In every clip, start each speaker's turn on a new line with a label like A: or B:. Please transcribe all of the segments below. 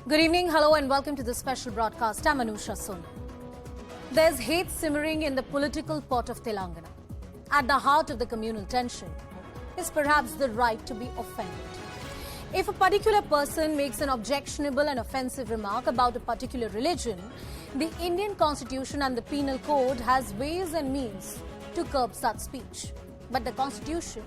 A: Good evening, hello and welcome to this special broadcast. I'm Anusha Soni. There's hate simmering in the political pot of Telangana. At the heart of the communal tension is perhaps the right to be offended. If a particular person makes an objectionable and offensive remark about a particular religion, the Indian Constitution and the Penal Code has ways and means to curb such speech. But the Constitution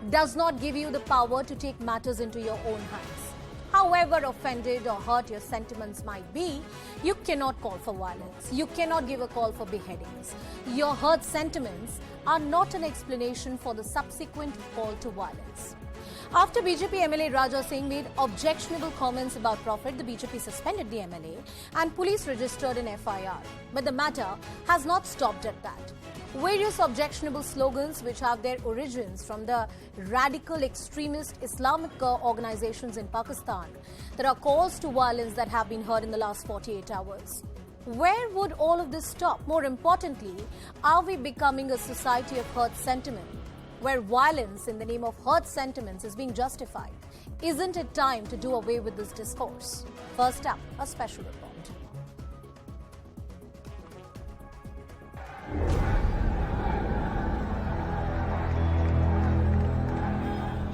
A: does not give you the power to take matters into your own hands. However offended or hurt your sentiments might be, you cannot call for violence. You cannot give a call for beheadings. Your hurt sentiments are not an explanation for the subsequent call to violence. After BJP MLA Raja Singh made objectionable comments about Prophet, the BJP suspended the MLA and police registered an FIR. But the matter has not stopped at that. Various objectionable slogans which have their origins from the radical extremist Islamic organizations in Pakistan. There are calls to violence that have been heard in the last 48 hours. Where would all of this stop? More importantly, are we becoming a society of hurt sentiment, where violence in the name of hurt sentiments is being justified? Isn't it time to do away with this discourse? First up, a special report.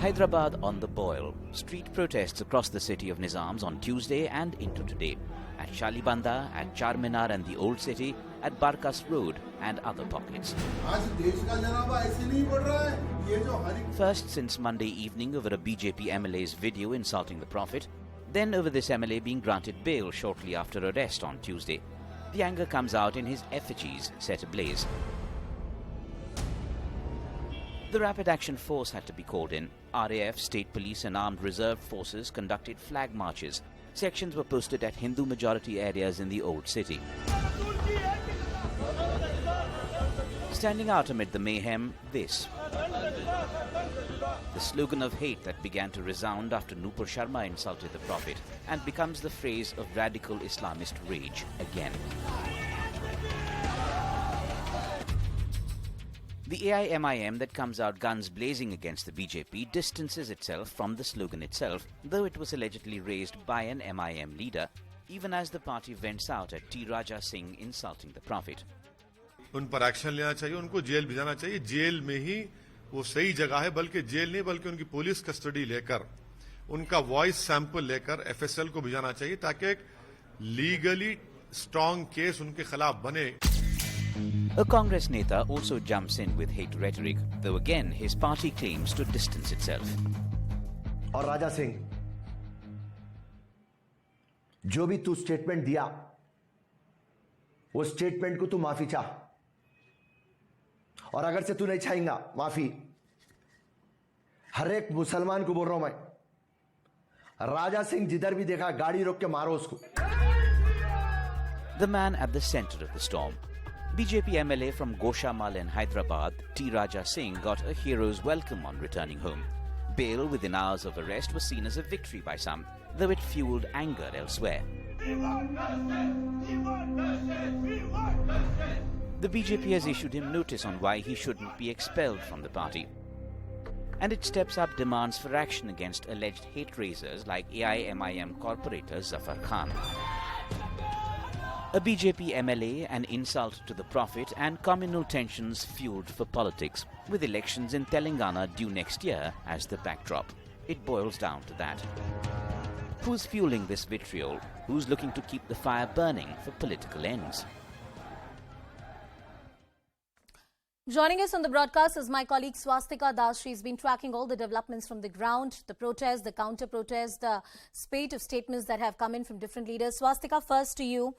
B: Hyderabad on the boil. Street protests across the city of Nizams on Tuesday and into today. At Shalibanda, at Charminar and the Old City, at Barkas Road and other pockets. First since Monday evening over a BJP MLA's video insulting the Prophet, then over this MLA being granted bail shortly after arrest on Tuesday. The anger comes out in his effigies set ablaze. The Rapid Action Force had to be called in. RAF, State Police and Armed Reserve Forces conducted flag marches. Sections were posted at Hindu-majority areas in the Old City. Standing out amid the mayhem, this. The slogan of hate that began to resound after Nupur Sharma insulted the Prophet and becomes the phrase of radical Islamist rage again. The AIMIM that comes out guns blazing against the BJP distances itself from the slogan itself, though it was allegedly raised by an MIM leader, even as the party vents out at T. Raja Singh insulting the Prophet.
C: उन पर action लेना चाहिए, उनको jail भिजाना चाहिए. Jail में ही वो सही जगह है, बल्कि जेल नहीं बल्कि उनकी पुलिस कस्टडी लेकर उनका वॉइस सैंपल लेकर एफएसएल को भिजाना चाहिए ताकि एक लीगली स्ट्रांग केस उनके खिलाफ बने.
B: A Congress Neta also jumps in with hate rhetoric, though again his party claims to distance itself.
D: और राजा सिंह, जो भी तू स्टेटमेंट दिया, वो स्टेटमेंट को तू माफी चाह. और अगर से तू नहीं चाहेगा माफी, हर एक मुसलमान को बोल रहा हूं मैं, राजा सिंह जिधर भी देखा गाड़ी रोक के मारो उसको.
B: The man at the center of the storm. BJP MLA from Goshamal in Hyderabad, T. Raja Singh, got a hero's welcome on returning home. Bail within hours of arrest was seen as a victory by some, though it fueled anger elsewhere. The BJP has issued him notice on why he shouldn't be expelled from the party. And it steps up demands for action against alleged hate raisers like AIMIM corporator Zafar Khan. A BJP MLA, an insult to the Prophet, and communal tensions fueled for politics, with elections in Telangana due next year as the backdrop. It boils down to that. Who's fueling this vitriol? Who's looking to keep the fire burning for political ends?
A: Joining us on the broadcast is my colleague Swastika Das. She's been tracking all the developments from the ground, the protests, the counter-protests, the spate of statements that have come in from different leaders. Swastika, first to you.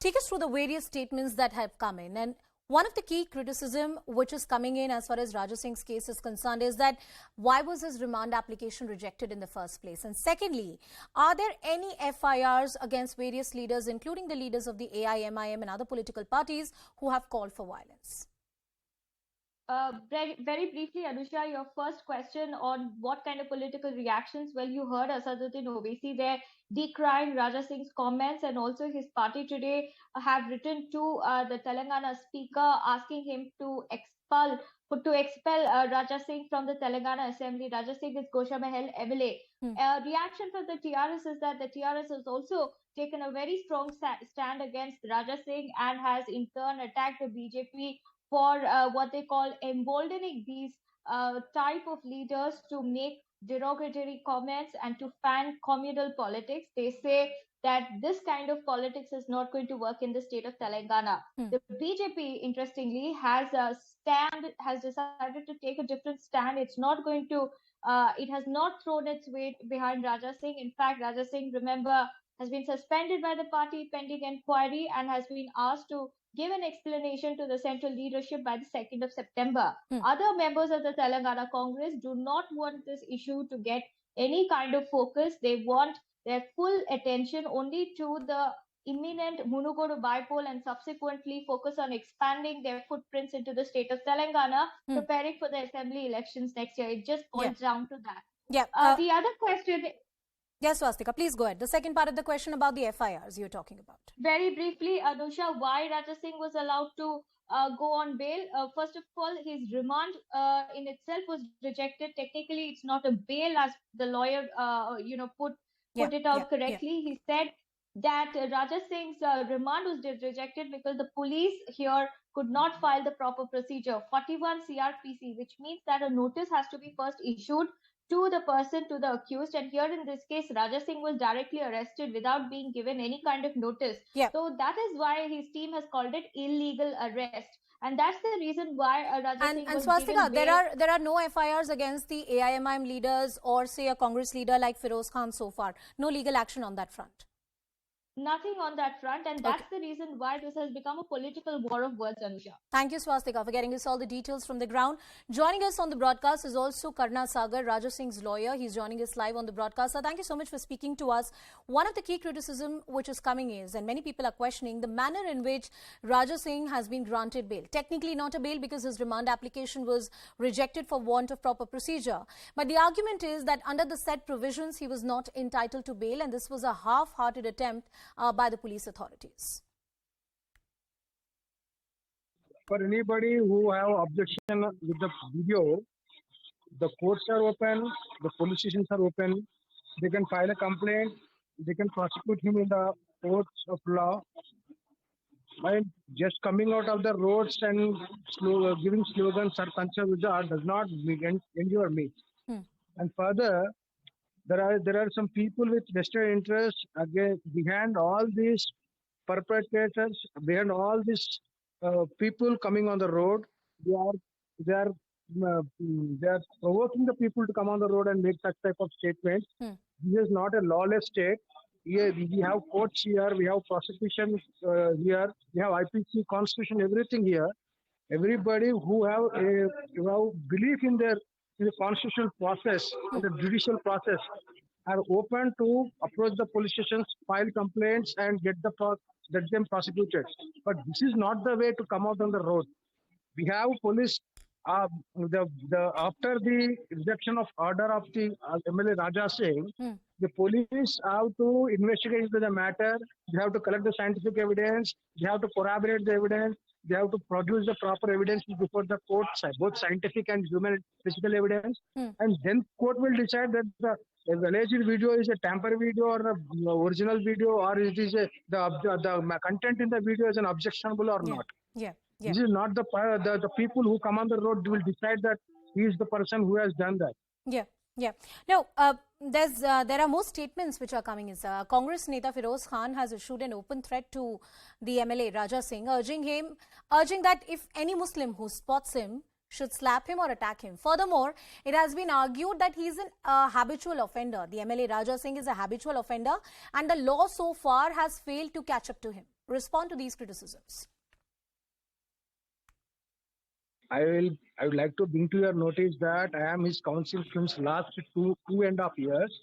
A: Take us through the various statements that have come in. And one of the key criticism which is coming in as far as Raja Singh's case is concerned is that why was his remand application rejected in the first place? And secondly, are there any FIRs against various leaders, including the leaders of the AIMIM and other political parties who have called for violence?
E: Very briefly, Anusha, your first question on what kind of political reactions. Well, you heard Asaduddin Owaisi there decrying Raja Singh's comments, and also his party today have written to the Telangana speaker asking him to expel to expel Raja Singh from the Telangana Assembly. Raja Singh is Gosha Mahal MLA. Reaction from the TRS is that the TRS has also taken a very strong stand against Raja Singh and has in turn attacked the BJP for what they call emboldening these type of leaders to make derogatory comments and to fan communal politics. They say that this kind of politics is not going to work in the state of Telangana. The BJP, interestingly, has decided to take a different stand. It's not going to, it has not thrown its weight behind Raja Singh. In fact, Raja Singh, remember, has been suspended by the party pending inquiry and has been asked to give an explanation to the central leadership by the 2nd of September. Other members of the Telangana Congress do not want this issue to get any kind of focus. They want their full attention only to the imminent Munugodu bypoll and subsequently focus on expanding their footprints into the state of Telangana, preparing for the assembly elections next year. It just boils down to that. The other question.
A: Yes, Swastika, please go ahead. The second part of the question about the FIRs you're talking about.
E: Very briefly, Anusha, why Raja Singh was allowed to go on bail? First of all, his remand in itself was rejected. Technically, it's not a bail, as the lawyer, put it out correctly. He said that Raja Singh's remand was rejected because the police here could not file the proper procedure, 41 CRPC, which means that a notice has to be first issued to the person, to the accused. And here in this case, Raja Singh was directly arrested without being given any kind of notice. So that is why his team has called it illegal arrest. And that's the reason why Raja Singh was
A: Swastika,
E: given bail.
A: there are no FIRs against the AIMIM leaders or say a Congress leader like Feroz Khan so far. No legal action on that front.
E: Nothing on that front, and that's the reason why this has become a political war of words, Anusha.
A: Thank you, Swastika, for getting us all the details from the ground. Joining us on the broadcast is also Karna Sagar, Raja Singh's lawyer. He's joining us live on the broadcast. So thank you so much for speaking to us. One of the key criticism which is coming is, and many people are questioning, the manner in which Raja Singh has been granted bail. Technically not a bail because his remand application was rejected for want of proper procedure. But the argument is that under the set provisions, he was not entitled to bail, and this was a half-hearted attempt by the police authorities.
F: For anybody who have objection with the video, the courts are open, the police stations are open. They can file a complaint. They can prosecute him in the courts of law. By just coming out of the roads and giving slogans or Pancha does not endure me. And further, there are some people with vested interest behind all these perpetrators, behind all these people coming on the road. They are provoking the people to come on the road and make such type of statements. This is not a lawless state. Here we have courts here, we have prosecution here, we have IPC, constitution, everything here. Everybody who have belief in the constitutional process, in the judicial process, are open to approach the police stations, file complaints, and get them prosecuted. But this is not the way to come out on the road. We have police. After the rejection of order of the MLA Raja Singh, the police have to investigate into the matter. They have to collect the scientific evidence. They have to corroborate the evidence. They have to produce the proper evidence before the court, both scientific and human physical evidence. And then court will decide that the alleged video is a tamper video or the original video, or it is the content in the video is an objectionable or not. This is not the people who come on the road will decide that he is the person who has done that.
A: Now, there are more statements which are coming. Congress Neta Feroz Khan has issued an open threat to the MLA Raja Singh, urging that if any Muslim who spots him should slap him or attack him. Furthermore, it has been argued that he is a habitual offender. The MLA Raja Singh is a habitual offender, and the law so far has failed to catch up to him. Respond to these criticisms.
F: I would like to bring to your notice that I am his counsel since last two and a half years.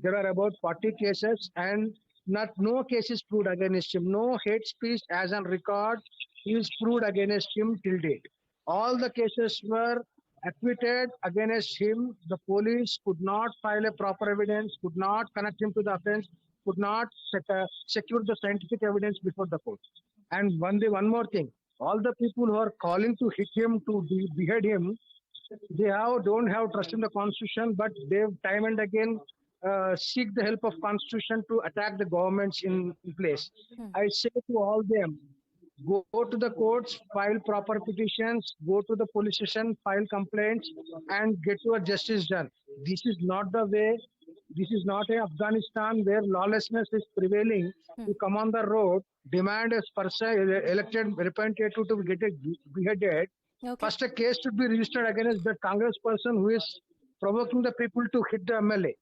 F: There are about 40 cases and no cases proved against him. No hate speech as on record is proved against him till date. All the cases were acquitted against him. The police could not file a proper evidence, could not connect him to the offense, could not secure the scientific evidence before the court. And one more thing. All the people who are calling to hit him, to behead him, they don't have trust in the constitution, but they've time and again seek the help of constitution to attack the governments in place. I say to all them, go to the courts, file proper petitions, go to the police station, file complaints, and get your justice done. This is not the way. This is not a Afghanistan where lawlessness is prevailing. You come on the road, demand a person, elected representative to get beheaded.
A: Okay.
F: First, a case should be registered against the Congress person who is provoking the people to hit the MLA.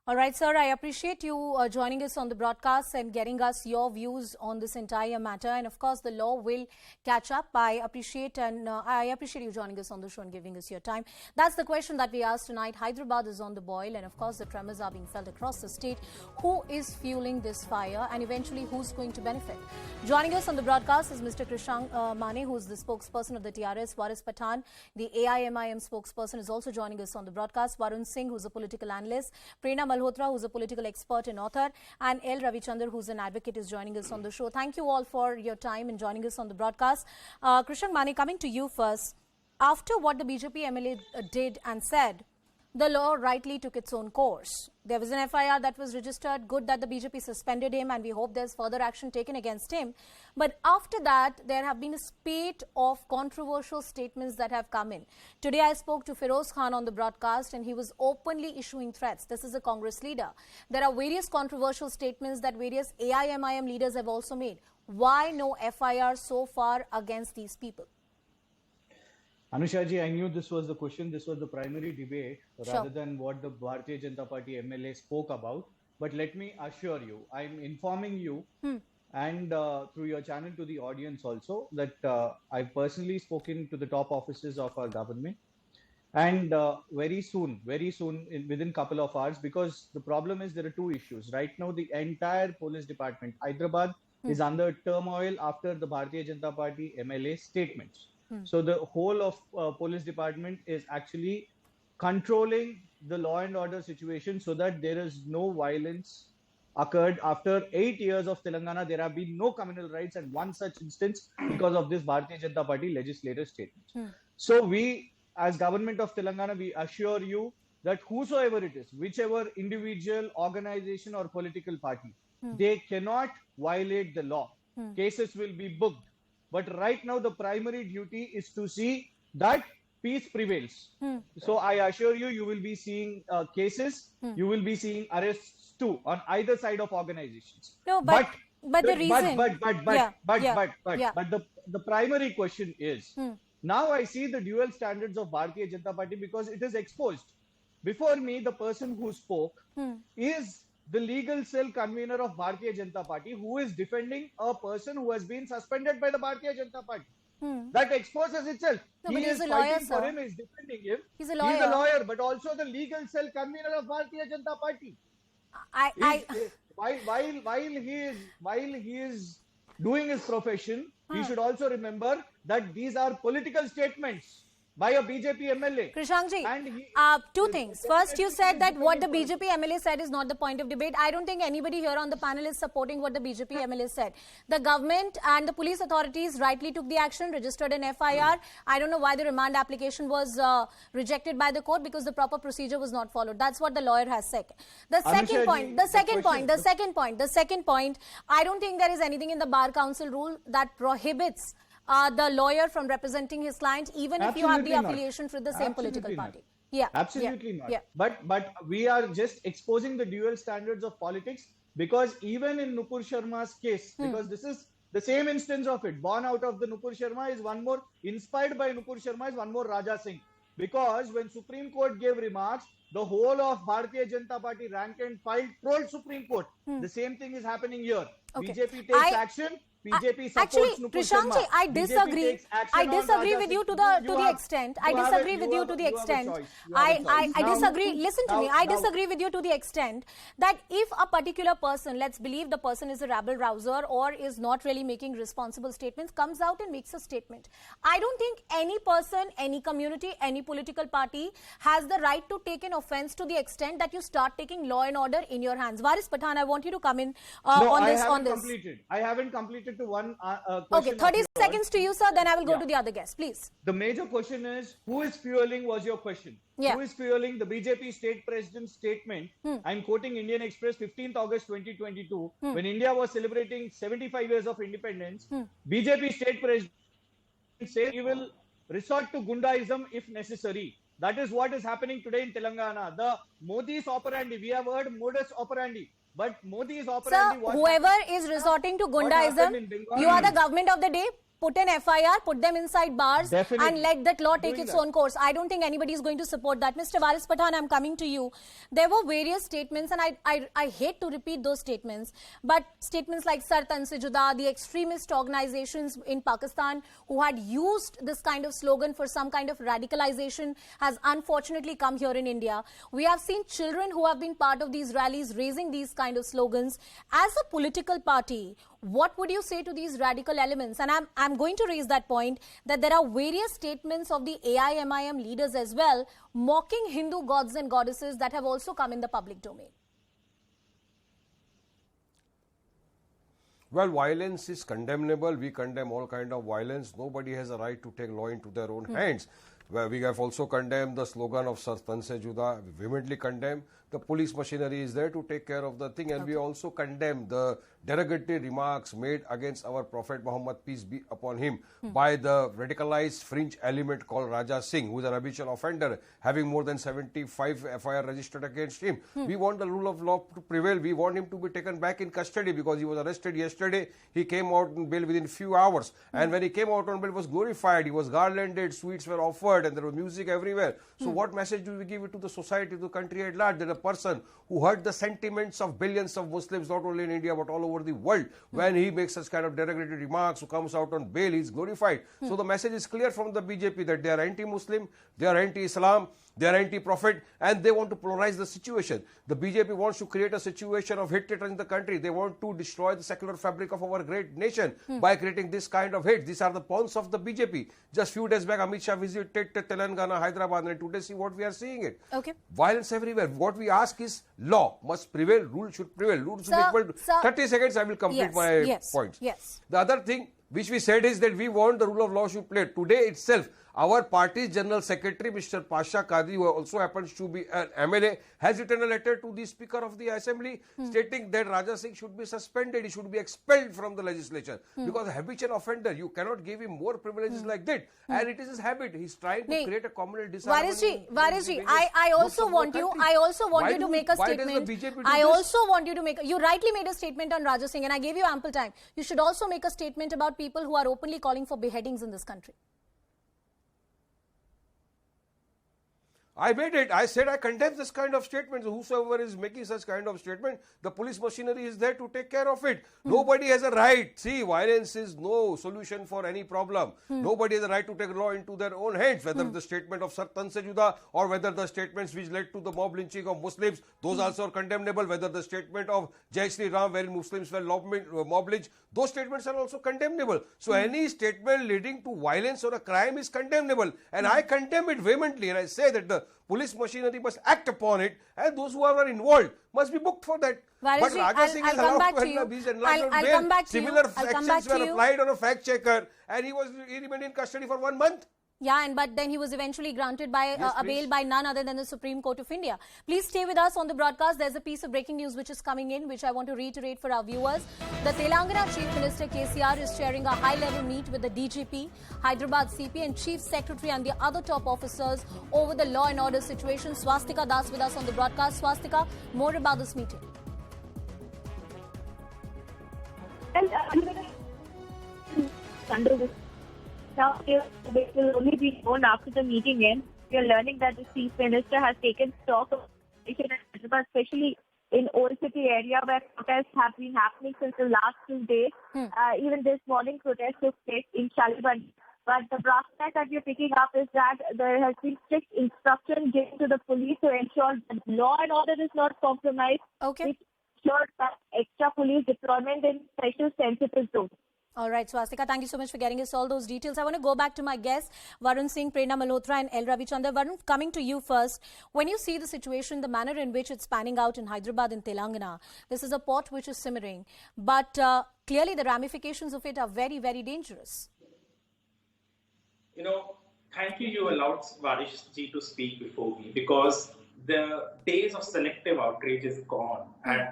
A: All right, sir, I appreciate you joining us on the broadcast and getting us your views on this entire matter. And of course, the law will catch up. I appreciate you joining us on the show and giving us your time. That's the question that we asked tonight. Hyderabad is on the boil, and of course, the tremors are being felt across the state. Who is fueling this fire, and eventually, who's going to benefit? Joining us on the broadcast is Mr. Krishang Mane, who is the spokesperson of the TRS. Waris Pathan, the AIMIM spokesperson, is also joining us on the broadcast. Varun Singh, who's a political analyst. Prerna Malhotra, who's a political expert and author, and L. Ravichandar, who's an advocate, is joining us on the show. Thank you all for your time and joining us on the broadcast. Krishang Mane, coming to you first. After what the BJP MLA did and said, the law rightly took its own course. There was an FIR that was registered. Good that the BJP suspended him, and we hope there's further action taken against him. But after that, there have been a spate of controversial statements that have come in. Today, I spoke to Feroz Khan on the broadcast, and he was openly issuing threats. This is a Congress leader. There are various controversial statements that various AIMIM leaders have also made. Why no FIR so far against these people?
G: Anushaji, I knew this was the question. This was the primary debate rather than what the Bharatiya Janata Party MLA spoke about. But let me assure you, I'm informing you and through your channel to the audience also that I've personally spoken to the top officers of our government. And very soon, within a couple of hours, because the problem is there are two issues. Right now, the entire police department, Hyderabad, is under turmoil after the Bharatiya Janata Party MLA statements. So the whole of police department is actually controlling the law and order situation so that there is no violence occurred. After 8 years of Telangana, there have been no communal rights and one such instance because of this Bharatiya Janata Party legislative statement. So we, as government of Telangana, we assure you that whosoever it is, whichever individual, organization or political party, they cannot violate the law. Cases will be booked. But right now, the primary duty is to see that peace prevails. So I assure you, you will be seeing cases, you will be seeing arrests too on either side of organizations.
A: No, but the reason...
G: But the primary question is, now I see the dual standards of Bharatiya Janata Party because it is exposed. Before me, the person who spoke is the legal cell convener of Bharatiya Janata Party, who is defending a person who has been suspended by the Bharatiya Janata Party. That exposes itself.
A: No,
G: he is
A: a lawyer,
G: fighting for him, is defending him.
A: He's a lawyer.
G: He's a lawyer, but also the legal cell convener of Bharatiya Janata Party. While he is doing his profession, he should also remember that these are political statements by a BJP MLA.
A: Krishangji, two things. First, you said that what the BJP MLA said is not the point of debate. I don't think anybody here on the panel is supporting what the BJP MLA said. The government and the police authorities rightly took the action, registered an FIR. I don't know why the remand application was rejected by the court because the proper procedure was not followed. That's what the lawyer has said. The second point, I don't think there is anything in the Bar Council rule that prohibits the lawyer from representing his client, even if you have the affiliation with the same political party.
G: Absolutely not. But we are just exposing the dual standards of politics because even in Nupur Sharma's case, because this is the same instance of it, born out of the Nupur Sharma is one more, inspired by Nupur Sharma is one more Raja Singh. Because when Supreme Court gave remarks, the whole of Bharatiya Janata Party rank and file trolled Supreme Court. The same thing is happening here. BJP takes action. BJP supports
A: actually,
G: Nupur
A: Krishangji,
G: Sharma.
A: I disagree. I disagree with you to the extent. I disagree with you to the extent. I disagree. Listen to me. I disagree with you to the extent that if a particular person, let's believe the person is a rabble rouser or is not really making responsible statements, comes out and makes a statement. I don't think any person, any community, any political party has the right to take an offense to the extent that you start taking law and order in your hands. Waris Pathan, I want you to come in on this.
G: I haven't completed restricted to one
A: Okay,
G: question.
A: 30
G: of yours.
A: seconds to you, sir. Then I will go to the other guest, please.
G: The major question is, who is fueling was your question.
A: Yeah.
G: Who is fueling the BJP state president's statement? I'm quoting Indian Express, 15th August 2022, when India was celebrating 75 years of independence. BJP state president says he will resort to Gundaism if necessary. That is what is happening today in Telangana. The Modi's operandi, we have heard modus operandi. But Modi's operandi...
A: Sir, whoever is resorting to Gundaism, you are the government of the day. Put an FIR, put them inside bars,
G: Definitely.
A: and let that law take its own course. I don't think anybody is going to support that. Mr. Waris Pathan, I'm coming to you. There were various statements, and I hate to repeat those statements, but statements like Sar Tan Se Juda, the extremist organizations in Pakistan who had used this kind of slogan for some kind of radicalization has unfortunately come here in India. We have seen children who have been part of these rallies raising these kind of slogans. As a political party, what would you say to these radical elements? And I'm going to raise that point that there are various statements of the AIMIM leaders as well mocking Hindu gods and goddesses that have also come in the public domain.
H: Well, violence is condemnable. We condemn all kind of violence. Nobody has a right to take law into their own hands. Well, we have also condemned the slogan of Sar Tan Se Juda, vehemently condemned. The police machinery is there to take care of the thing, and we also condemn the derogatory remarks made against our Prophet Muhammad, peace be upon him, by the radicalized fringe element called Raja Singh, who is a habitual offender, having more than 75 FIR registered against him. We want the rule of law to prevail. We want him to be taken back in custody because he was arrested yesterday. He came out on bail within few hours, and when he came out on bail, he was glorified. He was garlanded, sweets were offered, and there was music everywhere. So what message do we give it to the society, to the country at large, that a person who hurt the sentiments of billions of Muslims, not only in India but all over the world, when he makes such kind of derogatory remarks, who comes out on bail, he is glorified. So the message is clear from the BJP that they are anti-Muslim, they are anti-Islam, they are anti-prophet, and they want to polarize the situation. The BJP wants to create a situation of hatred in the country. They want to destroy the secular fabric of our great nation by creating this kind of hate. These are the pawns of the BJP. Just few days back, Amit Shah visited Telangana, Hyderabad, and today see what we are seeing it.
A: Okay.
H: Violence everywhere. What we ask is law must prevail, rule should prevail. Rule should be equal to 30 seconds, I will complete my points.
A: Yes.
H: The other thing which we said is that we want the rule of law should play. Today itself, our party's General Secretary, Mr. Pasha Qadri, who also happens to be an MLA, has written a letter to the Speaker of the Assembly stating that Raja Singh should be suspended, he should be expelled from the legislature. Because a habitual offender, you cannot give him more privileges like that. And it is his habit. He's trying to create a communal disharmony.
A: Varisji, I also want you to make a statement. I also want you to make, you rightly made a statement on Raja Singh, and I gave you ample time. You should also make a statement about people who are openly calling for beheadings in this country.
H: I made it. I said I condemn this kind of statements. Whosoever is making such kind of statement, the police machinery is there to take care of it. Nobody has a right. See, violence is no solution for any problem. Nobody has a right to take law into their own hands, whether the statement of Sar Tan Se Juda or whether the statements which led to the mob lynching of Muslims, those also are condemnable. Whether the statement of Jai Shri Ram, wherein Muslims were mob lynched, those statements are also condemnable. So any statement leading to violence or a crime is condemnable. And I condemn it vehemently, and I say that the police machinery must act upon it, and those who are involved must be booked for that.
A: But
H: Raja Singh is allowed to be enlarged on bail. Similar actions were applied on a fact checker, and he remained in custody for 1 month.
A: Yeah, but then he was eventually granted by a bail by none other than the Supreme Court of India. Please stay with us on the broadcast. There's a piece of breaking news which is coming in, which I want to reiterate for our viewers. The Telangana Chief Minister KCR is chairing a high-level meet with the DGP, Hyderabad CP and Chief Secretary and the other top officers over the law and order situation. Swastika Das with us on the broadcast. Swastika, more about this meeting.
I: Now, it will only be known after the meeting ends. We are learning that the Chief Minister has taken stock of the situation in Hyderabad, especially in Old City area where protests have been happening since the last 2 days. Even this morning, protests took place in Shaliband. But the brass tack that you're picking up is that there has been strict instruction given to the police to ensure that law and order is not compromised.
A: Okay.
I: Which ensures that extra police deployment in special sensitive zones.
A: All right, Swastika, thank you so much for getting us all those details. I want to go back to my guests, Varun Singh, Prerna Malhotra and L. Ravichandar. Varun, coming to you first. When you see the situation, the manner in which it's panning out in Hyderabad and Telangana, this is a pot which is simmering. But clearly the ramifications of it are very, very dangerous.
J: Thank you. You allowed Varish ji to speak before me, because the days of selective outrage is gone. And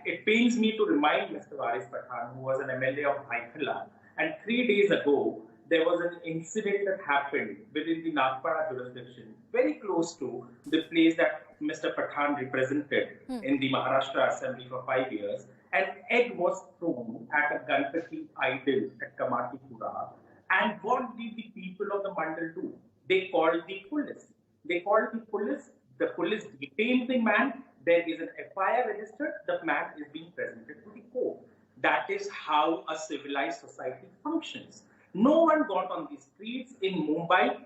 J: it pains me to remind Mr. Varis Pathan, who was an MLA of Hyderabad, and 3 days ago, there was an incident that happened within the Nagpara jurisdiction, very close to the place that Mr. Pathan represented in the Maharashtra Assembly for 5 years. An egg was thrown at a Ganpati idol at Kamatipura. And what did the people of the Mandal do? They called the police. The police detained the man. There is an FIR registered. The man is being presented to the court. That is how a civilized society functions. No one got on the streets in Mumbai.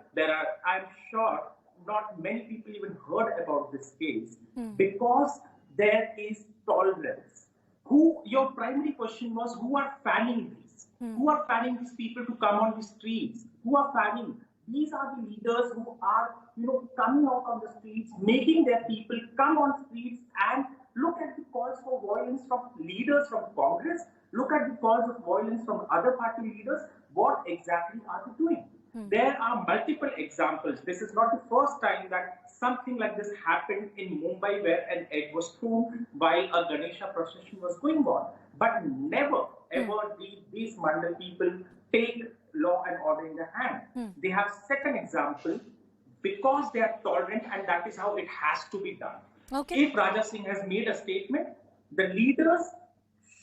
J: I'm sure, not many people even heard about this case because there is tolerance. Your primary question was, who are fanning these? Who are fanning these people to come on the streets? Who are fanning? These are the leaders who are, coming out on the streets, making their people come on streets, and look at the calls for violence from leaders from Congress. Look at the calls of violence from other party leaders. What exactly are they doing? There are multiple examples. This is not the first time that something like this happened in Mumbai, where an egg was thrown while a Ganesha procession was going on. But never, ever did these Mandal people take law and order in their hand. They have second example, because they are tolerant, and that is how it has to be done. Okay. If Raja Singh has made a statement, the leaders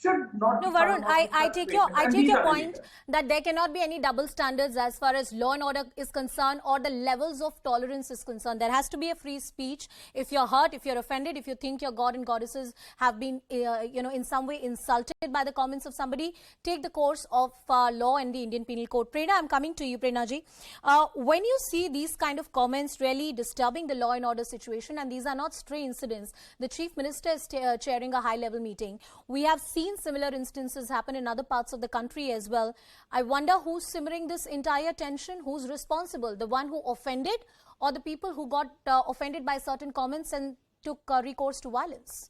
J: should not.
A: No, Varun, I take your point that there cannot be any double standards as far as law and order is concerned, or the levels of tolerance is concerned. There has to be a free speech. If you're hurt, if you're offended, if you think your god and goddesses have been, in some way insulted by the comments of somebody, take the course of law and the Indian Penal Code. Prerna, I'm coming to you, Prerna ji. When you see these kind of comments really disturbing the law and order situation, and these are not stray incidents, the Chief Minister is chairing a high-level meeting. We have seen similar instances happen in other parts of the country as well. I wonder who's simmering this entire tension, who's responsible, the one who offended, or the people who got offended by certain comments and took recourse to violence?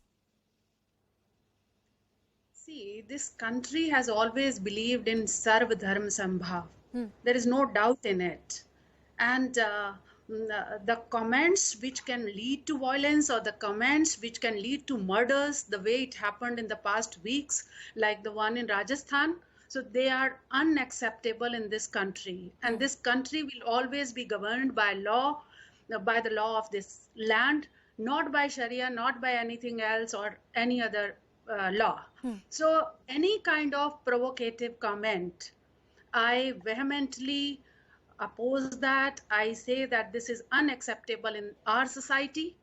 K: See, this country has always believed in Sarv Dharm Sambhav. There is no doubt in it. And the comments which can lead to violence, or the comments which can lead to murders, the way it happened in the past weeks, like the one in Rajasthan, so they are unacceptable in this country. And this country will always be governed by law, by the law of this land, not by Sharia, not by anything else or any other law. So any kind of provocative comment, I vehemently oppose that. I say that this is unacceptable in our society.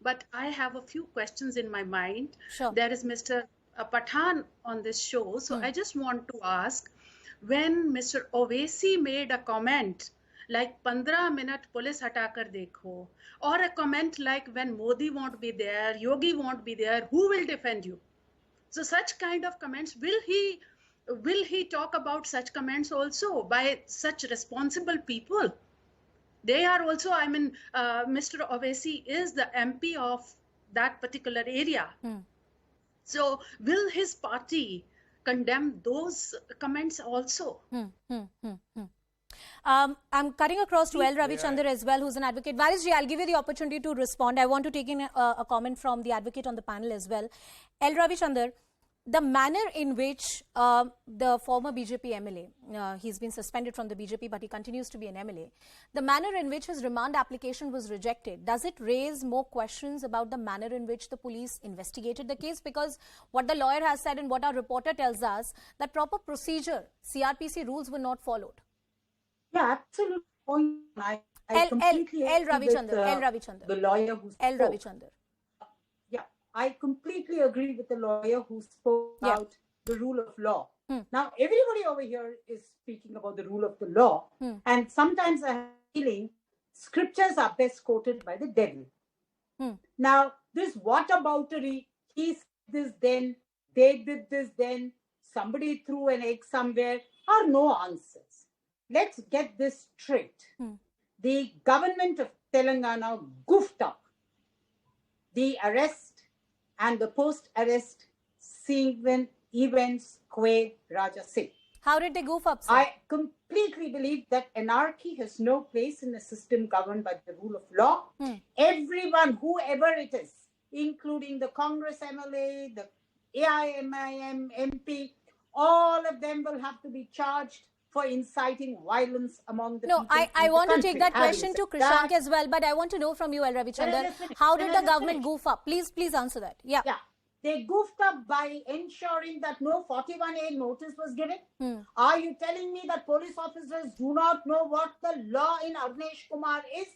K: But I have a few questions in my mind.
A: Sure.
K: There is Mr. Pathan on this show. So I just want to ask, when Mr. Owaisi made a comment like 15 minute police hata kar dekho, or a comment like when Modi won't be there, Yogi won't be there, who will defend you? So such kind of comments, will he talk about such comments also by such responsible people? They are also, Mr. Owaisi is the MP of that particular area. So will his party condemn those comments also?
A: I'm cutting across to L. Ravichandar as well, who's an advocate. Varisji, I'll give you the opportunity to respond. I want to take in a comment from the advocate on the panel as well. L. Ravichandar, the manner in which the former BJP MLA, he's been suspended from the BJP, but he continues to be an MLA. The manner in which his remand application was rejected, does it raise more questions about the manner in which the police investigated the case? Because what the lawyer has said and what our reporter tells us, that proper procedure, CRPC rules were not followed.
L: Yeah, absolutely. I completely
A: L.
L: agree with
A: Ravichandar.
L: the lawyer who spoke.
A: L. Ravichandar.
L: Yeah, I completely agree with the lawyer who spoke about the rule of law. Now, everybody over here is speaking about the rule of the law, and sometimes I have a feeling scriptures are best quoted by the devil. Now, this whataboutery, he said this then, they did this then, somebody threw an egg somewhere are no answers. Let's get this straight. The government of Telangana goofed up the arrest and the post-arrest events Raja Singh.
A: How did they goof up, sir?
L: I completely believe that anarchy has no place in a system governed by the rule of law. Everyone, whoever it is, including the Congress MLA, the AIMIM MP, all of them will have to be charged for inciting violence among the people.
A: No, I want to take that
L: Having
A: question to
L: said
A: Krishank
L: that,
A: as well, but I want to know from you, L. Ravichandran, how did the government goof up? Please answer that. Yeah.
L: They goofed up by ensuring that no 41A notice was given. Are you telling me that police officers do not know what the law in Avnesh Kumar is?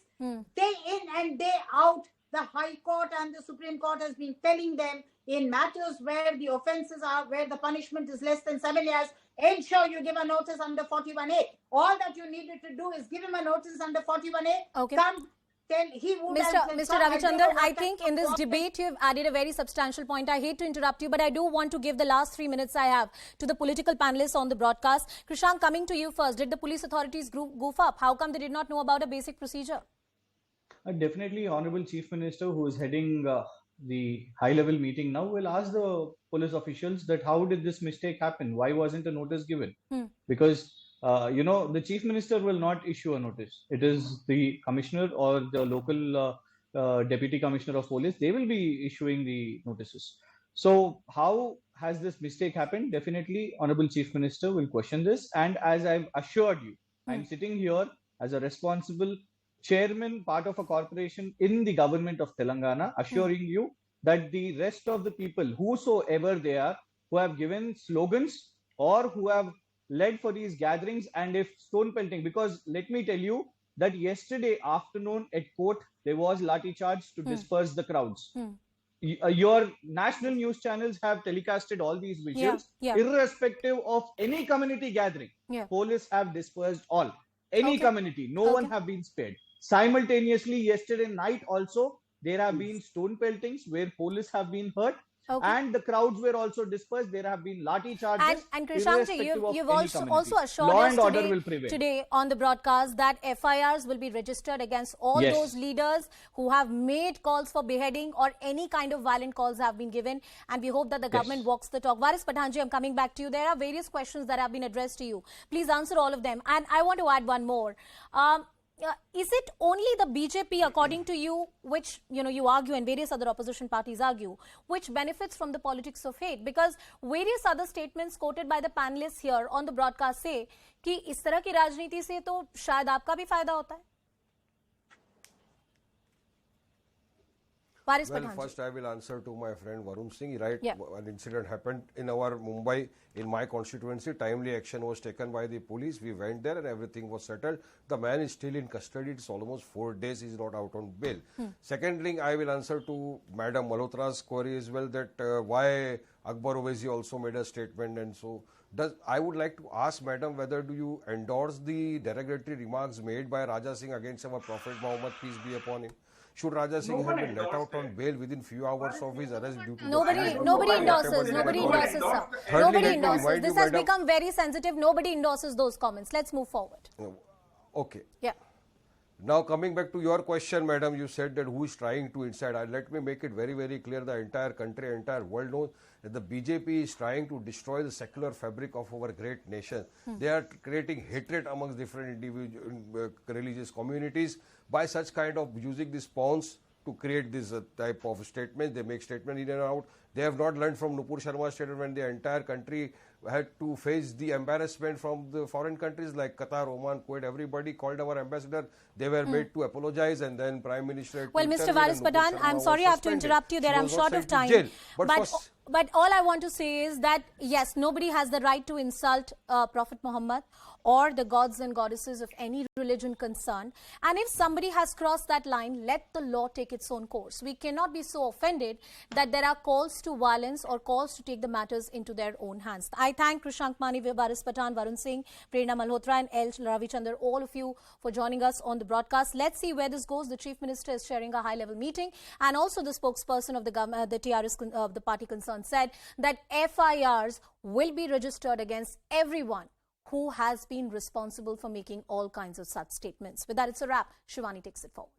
L: Day in and day out, the High Court and the Supreme Court has been telling them in matters where the offences are, where the punishment is less than 7 years, ensure you give a notice under 41A. All that you needed to do is give him a notice under 41A.
A: Okay.
L: Come, tell he would
A: Mr. Ravichandran, I think in this debate you have added a very substantial point. I hate to interrupt you, but I do want to give the last 3 minutes I have to the political panelists on the broadcast. Krishank, coming to you first. Did the police authorities goof up? How come they did not know about a basic procedure?
G: Definitely, Honorable Chief Minister, who is heading the high-level meeting now, will ask the police officials that how did this mistake happen? Why wasn't a notice given? Because the Chief Minister will not issue a notice. It is the Commissioner or the local Deputy Commissioner of Police. They will be issuing the notices. So how has this mistake happened? Definitely, Honorable Chief Minister will question this. And as I've assured you, I'm sitting here as a responsible chairman, part of a corporation in the government of Telangana, assuring you that the rest of the people, whosoever they are, who have given slogans or who have led for these gatherings, and if stone pelting, because let me tell you that yesterday afternoon at court, there was lathi charge to disperse the crowds. Your national news channels have telecasted all these visuals, irrespective of any community gathering. Police have dispersed all. Any community, no one have been spared. Simultaneously, yesterday night also, there have been stone peltings where police have been hurt. And the crowds were also dispersed. There have been lathi charges.
A: And Krishank, you've also assured us today on the broadcast that FIRs will be registered against all those leaders who have made calls for beheading or any kind of violent calls have been given. And we hope that the government walks the talk. Varis Pathanji, I'm coming back to you. There are various questions that have been addressed to you. Please answer all of them. And I want to add one more. Is it only the BJP, according to you, which you argue and various other opposition parties argue, which benefits from the politics of hate? Because various other statements quoted by the panelists here on the broadcast say कि इस तरह की राजनीति से तो शायद आपका भी फायदा होता है.
H: Well, first I will answer to my friend Varun Singh. Right, an incident happened in our Mumbai, in my constituency. Timely action was taken by the police. We went there and everything was settled. The man is still in custody. It's almost 4 days. He's not out on bail. Second thing, I will answer to Madam Malhotra's query as well, that why Akbar Owaisi also made a statement. And so I would like to ask Madam, whether do you endorse the derogatory remarks made by Raja Singh against our Prophet Muhammad, peace be upon him? Should Raja Singh have been let out on bail within few hours of his arrest due to
A: nobody endorses, sir. Nobody endorses. This has become very sensitive. Nobody endorses those comments. Let's move forward.
H: Okay.
A: Yeah.
H: Now coming back to your question, Madam, you said that who is trying to incite. Let me make it very, very clear. The entire country, entire world knows that the BJP is trying to destroy the secular fabric of our great nation. They are creating hatred amongst different individual religious communities by such kind of using these pawns to create this type of statements. They make statements in and out. They have not learned from Nupur Sharma's statement when the entire country had to face the embarrassment from the foreign countries like Qatar, Oman, Kuwait. Everybody called our ambassador. They were made to apologize, and then Prime Minister.
A: Well, Mr. Varis Pathan, I'm sorry I have to interrupt you there. I'm short of time. But all I want to say is that, yes, nobody has the right to insult Prophet Muhammad or the gods and goddesses of any religion concerned. And if somebody has crossed that line, let the law take its own course. We cannot be so offended that there are calls to violence or calls to take the matters into their own hands. I thank Krishank Mani, Varis Pathan, Varun Singh, Prerna Malhotra and L. Ravichandran, all of you for joining us on the broadcast. Let's see where this goes. The Chief Minister is chairing a high-level meeting, and also the spokesperson of the TRS, the party concerned, on, said that FIRs will be registered against everyone who has been responsible for making all kinds of such statements. With that, it's a wrap. Shivani takes it forward.